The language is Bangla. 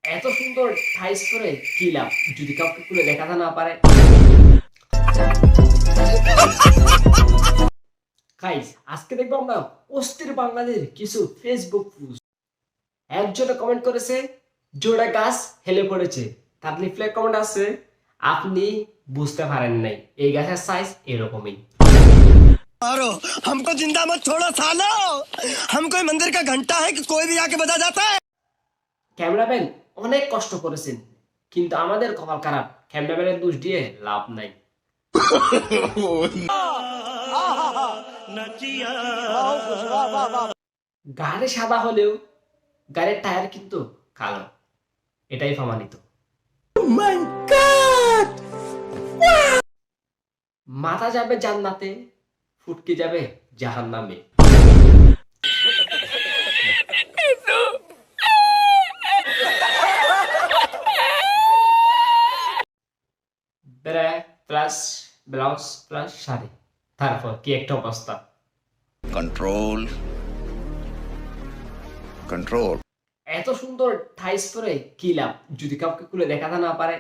এত সুন্দর টাইস করে কি লাভ যদি কাউকে খুলে দেখাতে না পারে। গাইস, আজকে দেখবো আমরা অস্থির বাংলাদেশের কিছু ফেসবুক পোস্ট। একজনে কমেন্ট করেছে জোড়া গাছ হেলে পড়েছে, তার রিপ্লাই কমেন্ট আছে আপনি বুঝতে পারেন নাই, এই গাছের সাইজ এরকমই। मारो हमको जिंदा मत छोड़ो सालो। हम कोई मंदिर का घंटा है कि कोई भी आके बजा जाता है। ক্যামেরাম্যান অনেক কষ্ট করেছেন, কিন্তু আমাদের কপাল খারাপ, ক্যামেরাম্যানের দোষ দিয়ে লাভ নাই। গাড়ি সাদা হলেও গাড়ির টায়ার কিন্তু কালো, এটাই প্রমাণিত। মাথা যাবে জান্নাতে, ফুটকে যাবে জাহান্নামে। বেড়া প্লাস ব্লাউজ প্লাস শাড়ি, তারপর কি একটা অবস্থা। कंट्रोल कंट्रोल এত সুন্দর টাইস করে কি লাভ যদি কাউকে খুলে দেখাতে না পারে।